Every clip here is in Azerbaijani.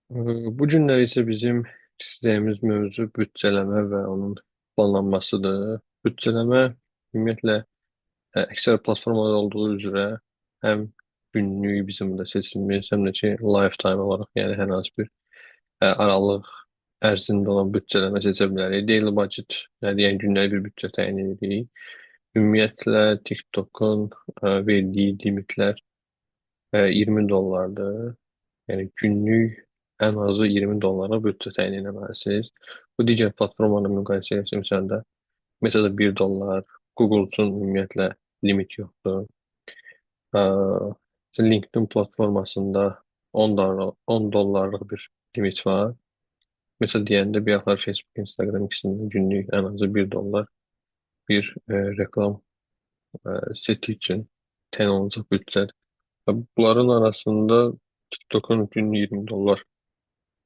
Bu günlər isə bizim istəyimiz mövzu bütçələmə və onun planlanmasıdır. Bütçələmə ümumiyyətlə əksər platformalar olduğu üzrə həm günlük bizim də seçimimiz, həm də ki lifetime olaraq, yəni hər hansı bir aralıq ərzində olan bütçələmə seçə bilərik. Daily budget, yəni gündəlik bir bütçə təyin edirik. Ümumiyyətlə TikTokun verdiyi limitlər $20-dır. Yəni günlük ən azı $20 büdcə təyin etməlisiniz. Bu digər platformalarla müqayisə etsən də, mesela $1, Google üçün ümumiyyətlə limit yoxdur. LinkedIn platformasında $10 bir limit var. Mesela deyəndə bir yaxlar Facebook, Instagram ikisində günlük ən azı $1 bir reklam seti üçün təyin olunacaq büdcədir. Bunların arasında TikTok'un günlük $20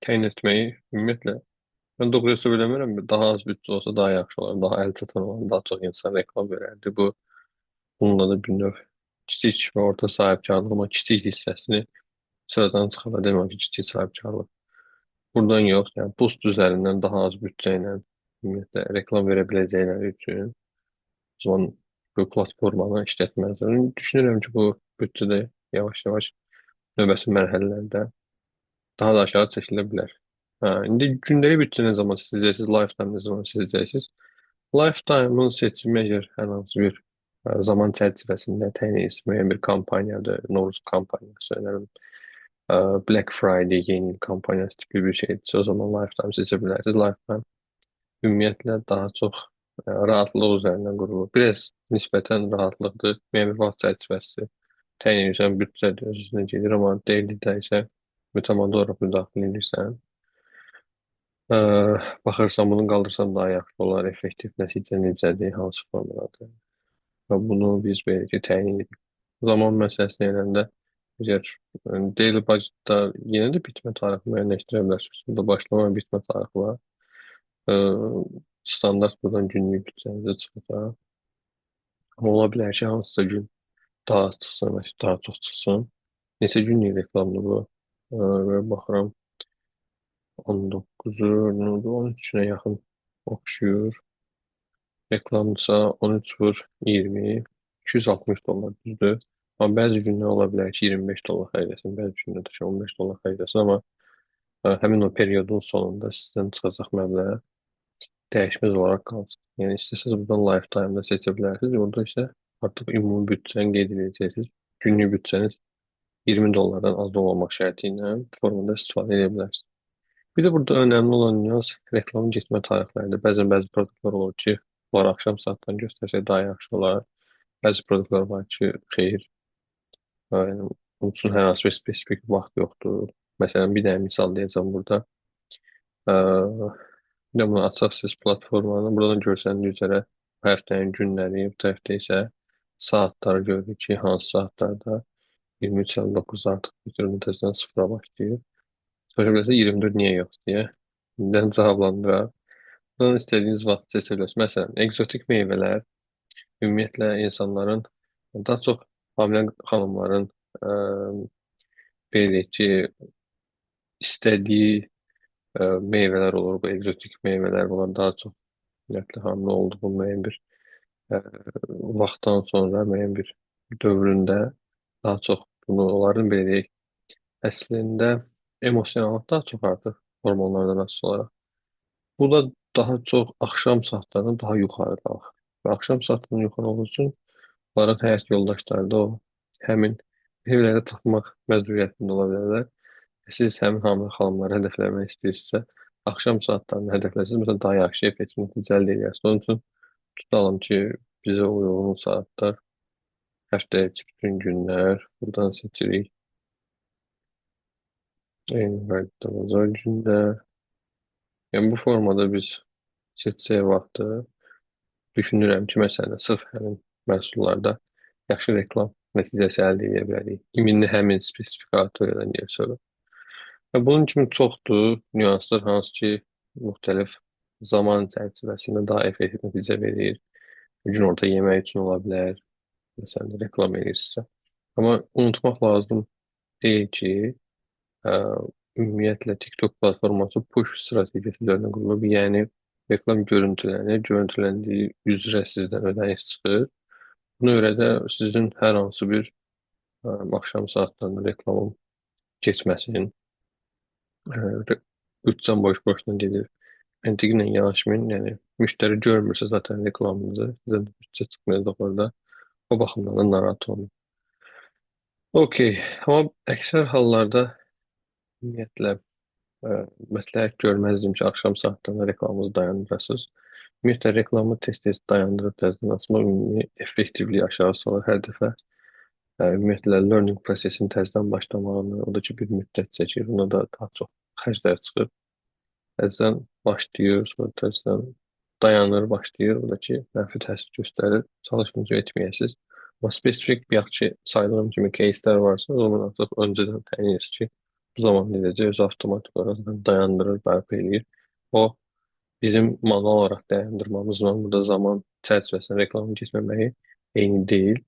təyin etməyi ümumiyyətlə mən doğru hesab eləmirəm. Daha az büdcə olsa daha yaxşı olar. Daha əl çatan olan daha çox insan reklam verərdi. Bununla da bir növ kiçik və orta sahibkarlıq ama kiçik hissəsini sıradan çıxarda deməm ki, kiçik sahibkarlıq. Buradan yox, yəni Boost üzərindən daha az büdcə ilə ümumiyyətlə reklam verə biləcəkləri üçün o zaman bu platformanı işlətməzlər. Düşünürəm ki, bu büdcə də yavaş-yavaş növbəti mərhələlərdə daha da aşağı çəkilə bilər. İndi gündəlik bütçə nə zaman seçəcəksiniz, lifetime nə zaman seçəcəksiniz? Lifetime'ın seçimi əgər hər hansı bir zaman çərçivəsində təyin edilmiş müəyyən bir kampanyadır, Novruz kampaniyası, nə bilim, Black Friday yeni il kampaniyası tipli bir şeydirsə, o zaman lifetime seçə bilərsiniz. Lifetime ümumiyyətlə daha çox rahatlıq üzərindən qurulur. Biraz nisbətən rahatlıqdır, müəyyən bir vaxt çərçivəsi təyin edirsən, büdcədir, öz-özünə gedir, amma dailydə isə mütəmadi olaraq müdaxilə edirsən. Ə, baxırsan bunu qaldırsan daha yaxşı olar, effektiv nəticə necədir, hansı formadadır. Və bunu biz belə ki, təyin edirik. Zaman məsələsini eləndə əgər daily budgetda yenə də bitmə tarixi müəyyənləşdirə bilərsiniz. Burada başlama və bitmə tarixi var. Ə, standart buradan günlük bütçənizə çıxacaq. Amma ola bilər ki, hansısa gün daha az çıxsın, və daha çox çıxsın. Neçə günlük reklamdır bu? Və baxıram 19'u, 13'üne yaxın oxşuyur. Reklamdırsa 13 vur 20, $260 düzdür. Amma bəzi günlər ola bilər ki, $25 xərc etsin, bəzi günlər də ki, $15 xərc etsin, amma həmin o periodun sonunda sizdən çıxacaq məbləğ dəyişməz olaraq qalacaq. Yəni istəsəz buradan lifetime-da seçə bilərsiniz. Orada isə artıq ümumi büdcəni qeyd edəcəksiniz. Günlük büdcəniz $20-dan az olmamaq şərti ilə bu formada istifadə edə bilərsiniz. Bir de burada önemli olan nüans reklamın getmə tarixləridir. Bəzi produktlar olur ki, bunlar axşam saatdan göstərsək daha yaxşı olar. Bəzi produktlar var ki, xeyr, yəni, bunun üçün hər hansı bir spesifik vaxt yoxdur. Məsələn, bir dənə misal deyəcəm burada. Bir də bunu açaq siz platformanı. Buradan görsəniz üzrə bu həftənin günləri, bu həftə isə saatları görürük ki, hansı saatlarda 23:59 artıq bütün müntəzədən sıfıra başlayır. Soruşabilirsə 24 niyə yox deyə. İndən cavablandırar. Buradan istədiyiniz vaxt seçə bilərsiniz. Məsələn, ekzotik meyvələr ümumiyyətlə insanların, daha çox hamilə xanımların ə, belə deyək ki, istədiyi meyvələr olur. Bu ekzotik meyvələr bunlar daha çox ümumiyyətlə hamilə olduğu müəyyən bir ə, vaxtdan sonra müəyyən bir dövründə daha çox bunu onların belə deyək, əslində emosionallıq daha çox artır hormonlardan asılı olaraq. Bu da daha çox axşam saatlarında daha yuxarı qalxır. Və axşam saatlarının yuxarı olduğu üçün onların həyat yoldaşları da o həmin evləri tapmaq məcburiyyətində ola bilərlər. Siz həmin hamilə xanımları hədəfləmək istəyirsinizsə, axşam saatlarını hədəfləsəniz, məsələn, daha yaxşı effektiv nəticə əldə edərsiniz. Onun üçün tutalım ki, bizə uyğun saatlar, həftə içi bütün günlər buradan seçirik. Eyni vərddə bazar günlər. Yəni bu formada biz seçsək vaxtı düşünürəm ki, məsələn, sırf həmin məhsullarda yaxşı reklam nəticəsi əldə edə bilərik. İminli həmin spesifik auditoriyadan gəlsə. Və bunun kimi çoxdur nüanslar, hansı ki, müxtəlif zaman çərçivəsində daha effektiv nəticə verir. Bir gün orta yemək üçün ola bilər, məsələn, reklam edirsə. Amma unutmaq lazım deyil ki, ümumiyyətlə TikTok platforması push strategiyası üzərinə qurulub. Yəni reklam görüntülənir, görüntüləndiyi üzrə sizdən ödəniş çıxır. Buna görə də sizin hər hansı bir axşam saatlarında reklamın keçməsinin bütçən boş-boşuna gedir. Məntiqlə yanaşmayın. Yəni müştəri görmürsə zaten reklamınızı, sizə də bütçə çıxmayacaq orada. O baxımdan da narahat olmayın. Okey. Amma əksər hallarda ümumiyyətlə məsləhət görməzdim ki, axşam saatlarında reklamınızı dayandırasınız. Ümumiyyətlə reklamı tez-tez dayandırıb təzədən açmaq ümumi effektivliyi aşağı salır hər dəfə. Ümumiyyətlə learning prosesini təzədən başlamağını, o da ki bir müddət çəkir, buna da daha çox xərclər çıxır. Təzədən başlayır, sonra təzədən dayanır, başlayır, o da ki mənfi təsir göstərir, çalışmınca etməyəsiniz. Amma spesifik bir yaxşı saydığım kimi case'lər varsa, o zaman artıq öncədən təyin edirsiniz ki, bu zaman edəcək, özü avtomatik olaraq dayandırır, bərpa eləyir. O bizim manual olaraq dayandırmamızla burada zaman çərçivəsində reklamın keçməməyi eyni deyil.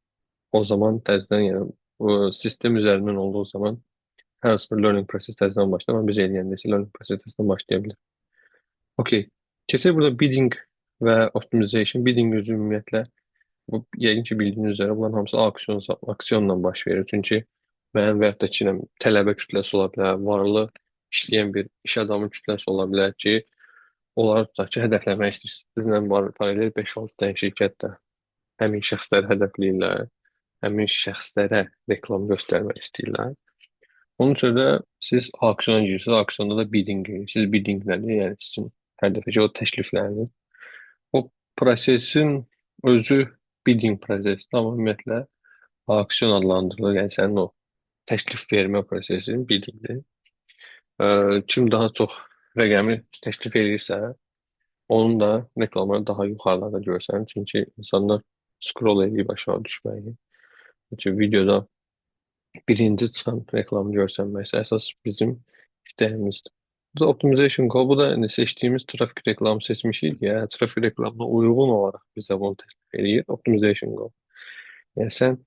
O zaman təzədən yəni bu sistem üzərindən olduğu zaman hər hansı bir learning prosesi təzədən başlar, amma biz eləyəndə isə learning prosesi təzədən başlaya bilər. Okey. Keçək burada bidding və optimization. Bidding özü ümumiyyətlə bu yəqin ki bildiyiniz üzrə bunların hamısı auksionla baş verir. Çünki mənim və yaxud da ki, tələbə kütləsi ola bilər, varlı işləyən bir iş adamı kütləsi ola bilər ki, onları tutaq ki, hədəfləmək istəyirsiniz. Sizlə var paralel 5-6 dənə şirkət də həmin şəxsləri hədəfləyirlər, həmin şəxslərə reklam göstərmək istəyirlər. Onun üçün də siz auksiona girirsiniz, auksionda da bidding girirsiniz. Bidding nədir? Yəni sizin hər dəfə ki, o təklifləriniz. O prosesin özü bidding prosesi, amma ümumiyyətlə auksion adlandırılır. Yəni sənin o təklif vermə prosesin biddingdir. Kim daha çox rəqəmi təklif edirsə, onun da reklamları daha yuxarılarda görsən. Çünki insanlar scroll edib aşağı düşməyi. Çünki videoda birinci çıxan reklamı görsənməksə əsas bizim istəyimizdir. Bu da optimization goal. Bu da yəni seçdiyimiz trafik reklamı seçmişik ya. Trafik reklamına uyğun olaraq bizə bunu təklif edir. Optimization goal. Yəni sən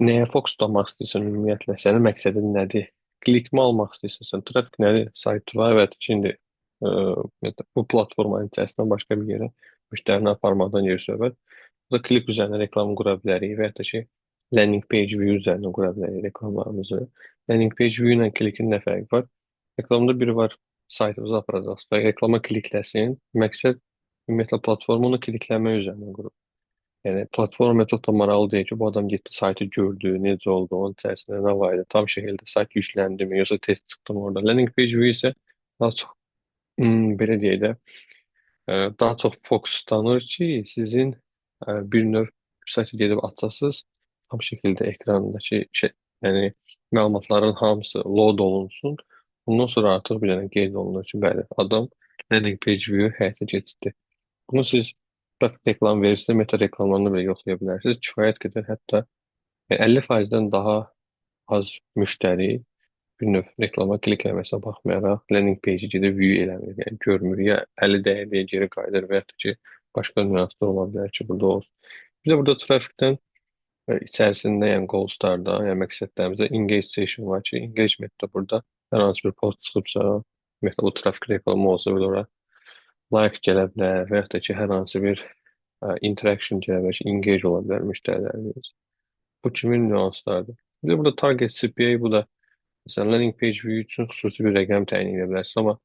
nəyə fokuslanmaq istəyirsən ümumiyyətlə? Sənin məqsədin nədir? Klikmi almaq istəyirsən? Trafik nədir? Sayt var və şimdi bu platformanın içərisindən başqa bir yerə müştərini aparmaqdan gedir söhbət. Bu da klik üzərinə reklam qura bilərik və ya da ki landing page view üzərindən qura bilərik reklamlarımızı. Landing page view ilə klikin nə fərqi var? Reklamda biri var saytımıza aparacaqsınız və reklama klikləsin. Məqsəd ümumiyyətlə platformu onu klikləmək üzərindən qurub. Yəni platforma çox da maraqlı deyil ki, bu adam getdi saytı gördü, necə oldu, onun içərisində nə var idi, tam şəkildə sayt yükləndirmi, yoxsa test çıxdı mı orada. Landing page view isə daha çox belə deyək də daha çox fokuslanır ki, sizin bir növ saytı gedib açasınız, tam şəkildə ekrandakı yəni məlumatların hamısı load olunsun. Bundan sonra artıq bir dənə qeyd olunur ki, bəli, adam landing page view həyata keçirdi. Bunu siz trafik reklam verirsə, meta reklamlarını belə yoxlaya bilərsiniz. Kifayət qədər hətta 50%-dən daha az müştəri bir növ reklama klik eləməsinə baxmayaraq landing page-i gedib view eləmir. Yəni görmür, ya əli dəyir, geri qayıdır və ya da ki, başqa nüanslar ola bilər ki, burada olsun. Bir də burada trafikdən içərisində, yəni goal star-da, yəni məqsədlərimizdə engage session var ki, engagement-də burada hər hansı bir post çıxıbsa, ümumiyyətlə bu trafik reklamı olsa belə ora like gələ bilər və ya da ki, hər hansı bir interaction gələ bilər ki, engage ola bilər müştərilərimiz. Bu kimi nüanslardır. Bir də burada target CPA, bu da məsələn, landing page view üçün xüsusi bir rəqəm təyin edə bilərsiniz, amma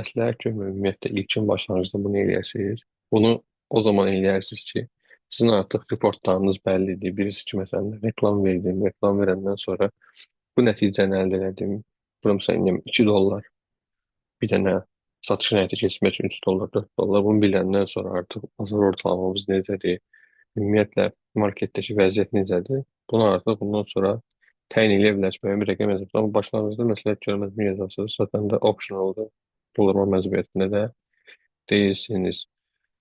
məsləhət görmürəm ümumiyyətlə ilkin başlanğıcda bunu eləyəsiniz. Bunu o zaman eləyərsiniz ki, sizin artıq reportlarınız bəllidir. Birisi ki, məsələn, reklam verdim, reklam verəndən sonra bu nəticəni əldə elədim. Bura məsələn, $2, bir dənə satışın həyata keçirmək üçün $3, $4. Bunu biləndən sonra artıq bazar ortalamamız necədir? Ümumiyyətlə, marketdəki vəziyyət necədir? Bunu artıq bundan sonra təyin eləyə bilərsiniz, müəyyən bir rəqəm yazırsınız. Amma başlanğıcda məsləhət görməz bunu yazasınız. Zaten də optionaldır. Doldurma məcburiyyətində də deyilsiniz.